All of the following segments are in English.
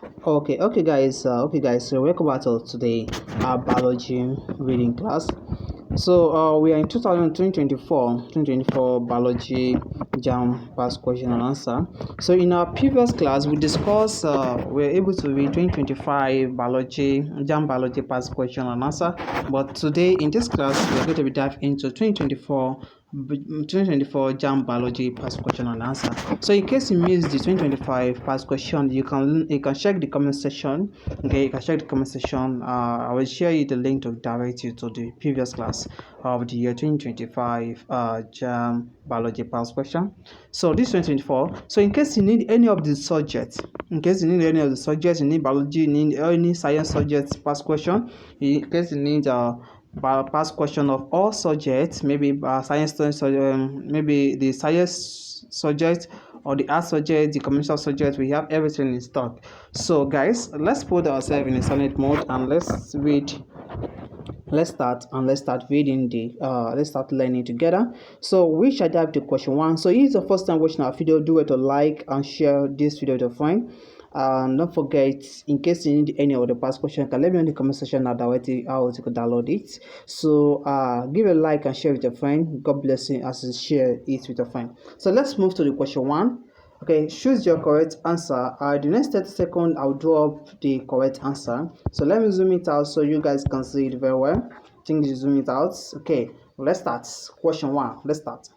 Okay, guys. So welcome back to today our biology reading class. So we are in 2024 biology JAMB past question and answer. So in our previous class, we discussed we were able to read 2025 biology JAMB biology past question and answer. But today in this class, we are going to be dive into 2024 JAMB biology past question and answer. So in case you missed the 2025 past question, you can check the comment section. Okay, you can check the comment section. I will share you the link to direct you to the previous class of the year 2025 JAMB biology past question. So this 2024. So in case you need any of the subjects, you need biology, you need any science subjects past question. In case you need past question of all subjects, maybe science students, maybe the science subject or the art subject, the commercial subject, we have everything in stock. So guys, let's put ourselves in a silent mode and let's read. Let's start reading the let's start learning together. So we shall dive to question one. So if it's the first time watching our video, do it to like and share this video with a friend. And don't forget, in case you need any of the past questions, you can let me know in the comment section and directly how to download it. So give a like and share with your friend. God bless you as you share it with your friend. So let's move to the question one. Okay, choose your correct answer. The next 30 seconds, I'll draw up the correct answer. So let me zoom it out so you guys can see it very well. I think you zoom it out. Okay, let's start. Question one. Let's start.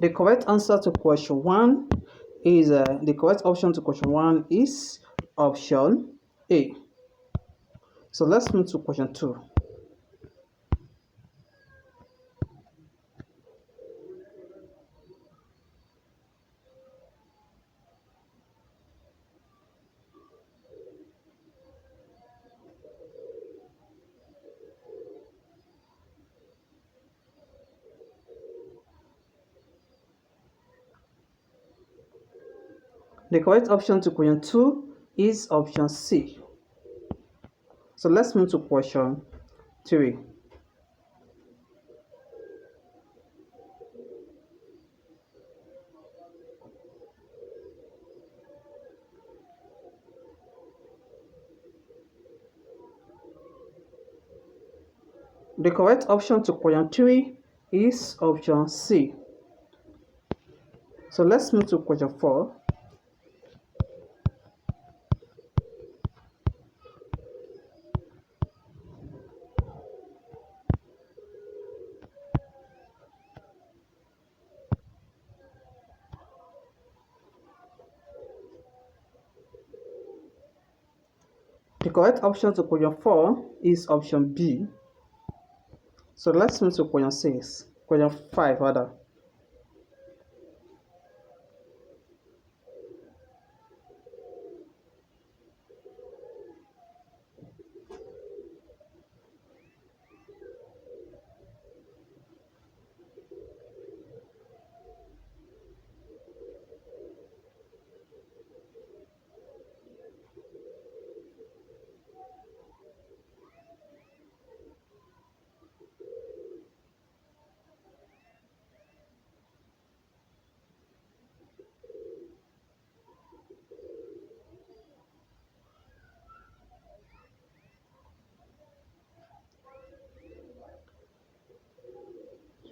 The correct answer to question one is the correct option to question one is option A. So let's move to question two. The correct option to question two is option C. So let's move to question three. The correct option to question three is option C. So let's move to question four. The correct option to question 4 is option B. So let's move to question 6. Question 5 rather.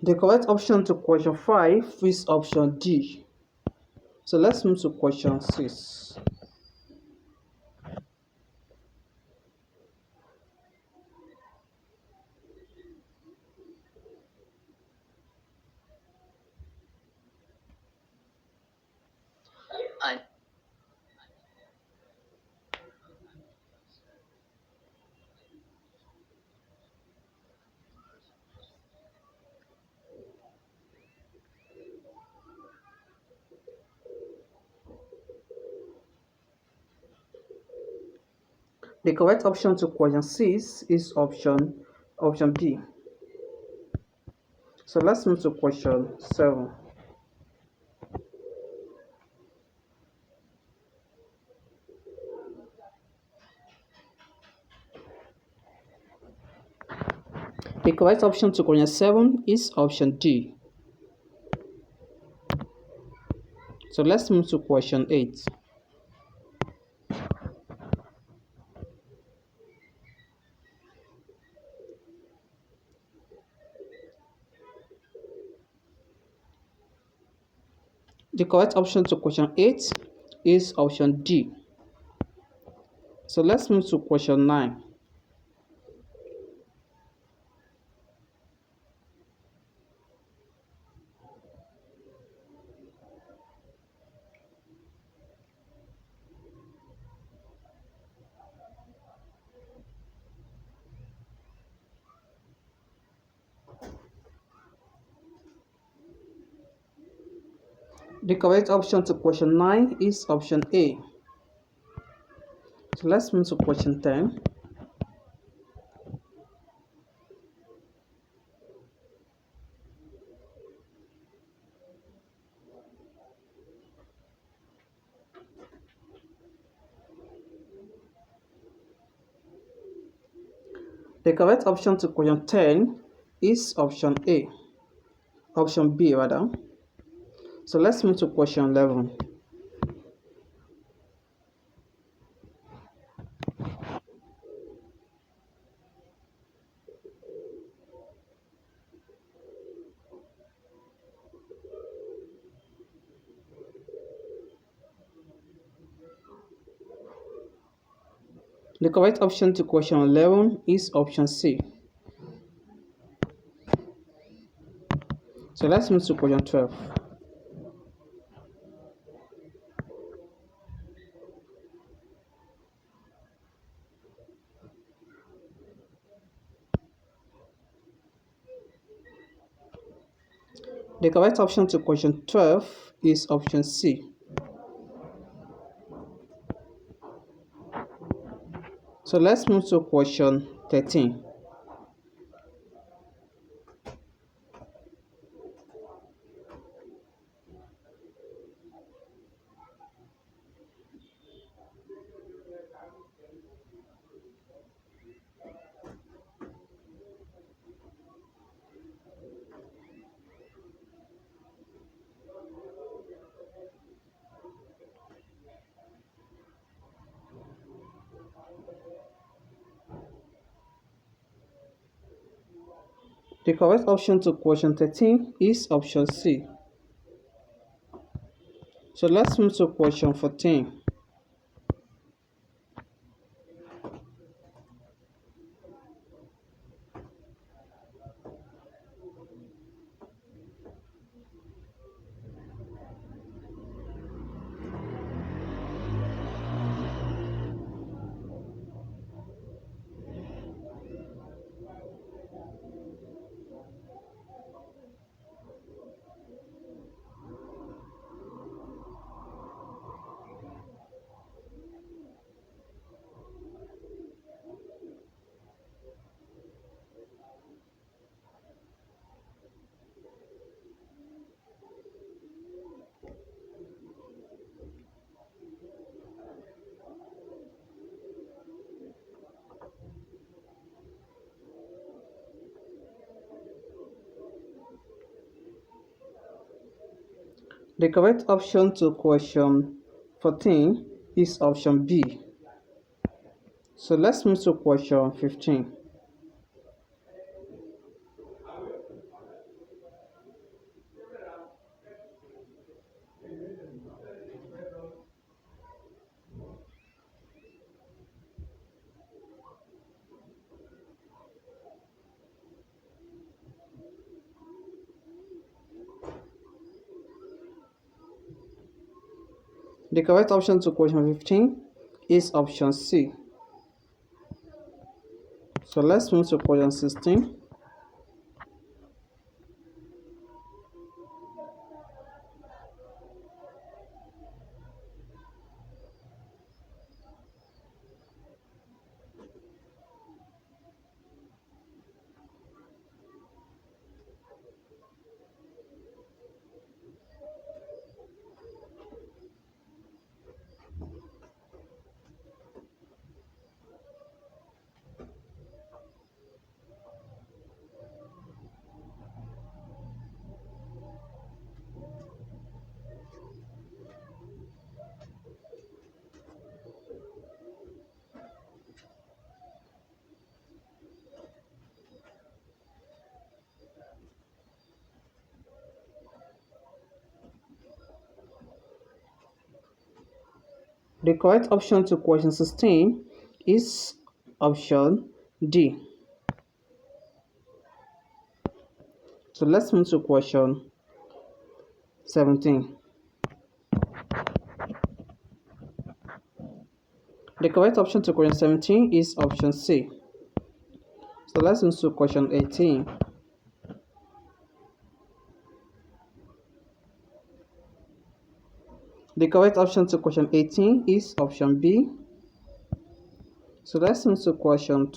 The correct option to question 5 is option D. So let's move to question 6. The correct option to question 6 is option B. So let's move to question 7. The correct option to question 7 is option D. So let's move to question 8. The correct option to question 8 is option D. So let's move to question 9. The correct option to question 9 is option A. So let's move to question 10. The correct option to question 10 is option A. Option B rather. So let's move to question 11. The correct option to question 11 is option C. So let's move to question 12. The correct option to question 12 is option C. So let's move to question 13. The correct option to question 13 is option C. So let's move to question 14. The correct option to question 14 is option B. So let's move to question 15. The correct option to question 15 is option C. So let's move to question 16. The correct option to question 16 is option D. So let's move to question 17. The correct option to question 17 is option C. So let's move to question 18. The correct option to question 18 is option B. So let's move to question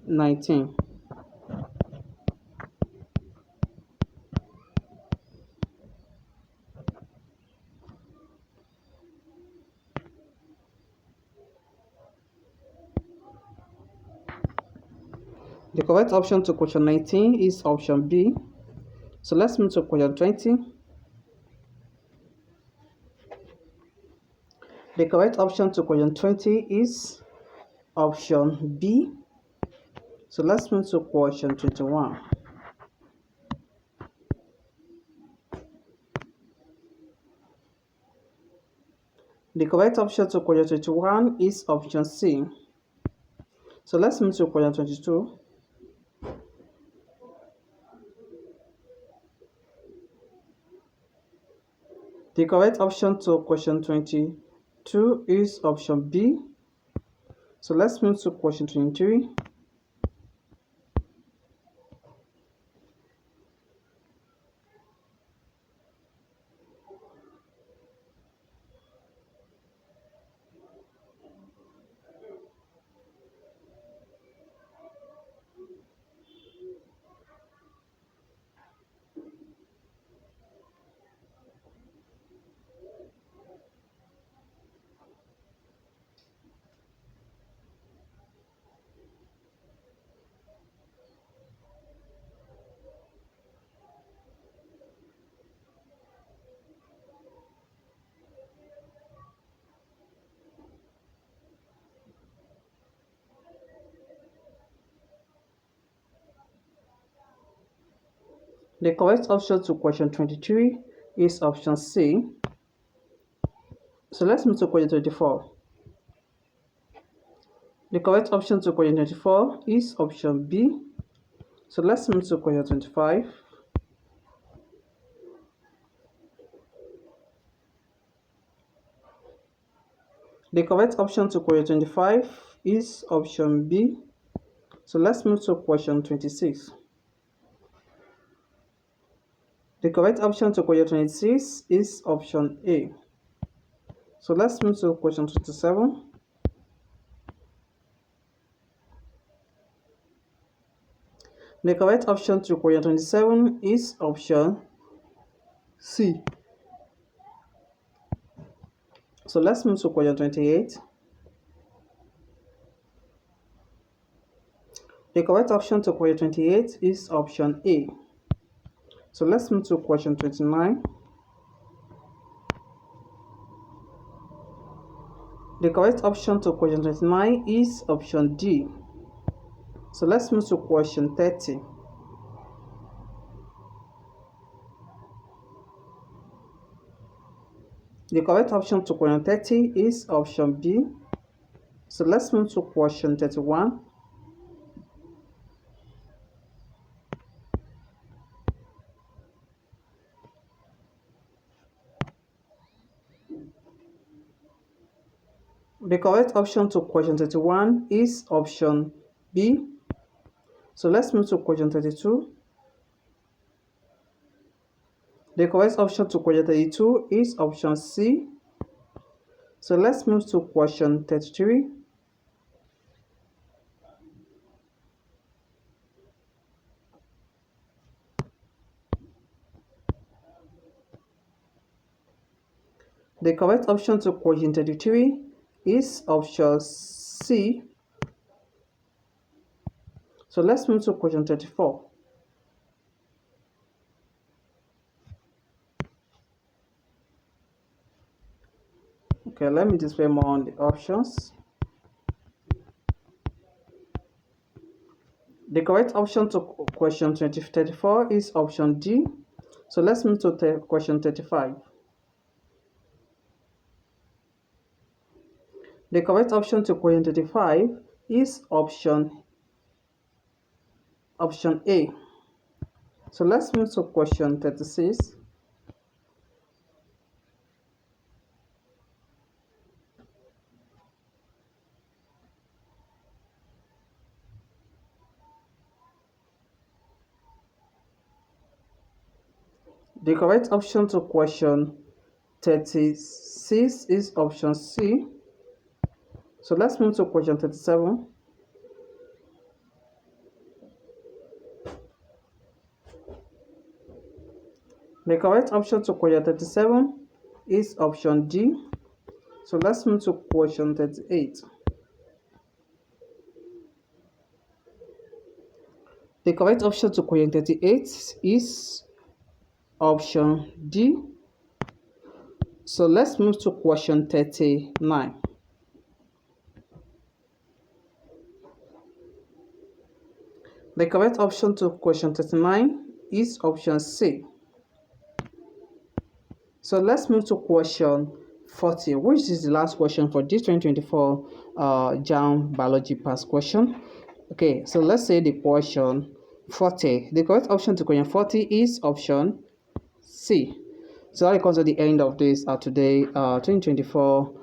19. The correct option to question 19 is option B. So let's move to question 20. The correct option to question 20 is option B. So let's move to question 21. The correct option to question 21 is option C. So let's move to question 22. The correct option to question 22 is option B. So let's move to question 23. The correct option to question 23 is option C. So let's move to question 24. The correct option to question 24 is option B. So let's move to question 25. The correct option to question 25 is option B. So let's move to question 26. The correct option to question 26 is option A. So let's move to question 27. The correct option to question 27 is option C. So let's move to question 28. The correct option to question 28 is option A. So let's move to question 29. The correct option to question 29 is option D. So let's move to question 30. The correct option to question 30 is option B. So let's move to question 31. The correct option to question 31 is option B. So let's move to question 32. The correct option to question 32 is option C. So let's move to question 33. The correct option to question 33 is option C. So let's move to question 34. Okay, let me display more on the options. The correct option to question 34 is option D. So let's move to question 35. The correct option to question 35 is option A. So let's move to question 36. The correct option to question 36 is option C. So let's move to question 37. The correct option to question 37 is option D. So let's move to question 38. The correct option to question 38 is option D. So let's move to question 39. The correct option to question 39 is option C. So let's move to question 40, which is the last question for this 2024 JAMB Biology past question. Okay, so let's say the question 40. The correct option to question 40 is option C. So that comes to the end of this today 2024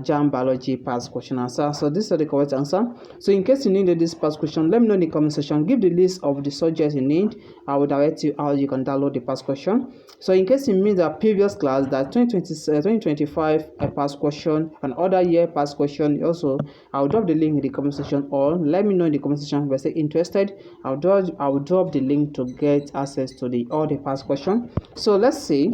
JAMB Biology past question answer. So this is the correct answer. So in case you needed this past question, let me know in the comment section. Give the list of the subjects you need. I will direct you how you can download the past question. So in case you missed the previous class, that 2025 past question and other year past question, also I'll drop the link in the comment section, or let me know in the comment section if you're interested. I'll drop the link to get access to all the past question. So let's see.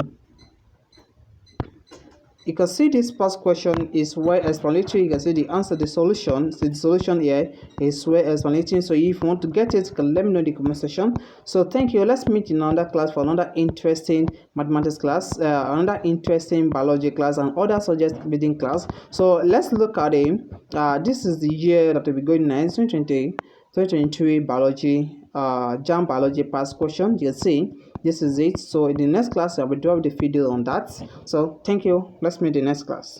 You can see this past question is well explanatory. You can see the answer, the solution. So the solution here is well explanatory. So if you want to get it, you can let me know in the comment section. So thank you. Let's meet in another class for another interesting mathematics class, another interesting biology class, and other subject reading class. So let's look at it. This is the year that will be going next, 2023 biology, JAMB Biology past question. You see, this is it. So in the next class I will drop the video on that. So thank you. Let's meet in the next class.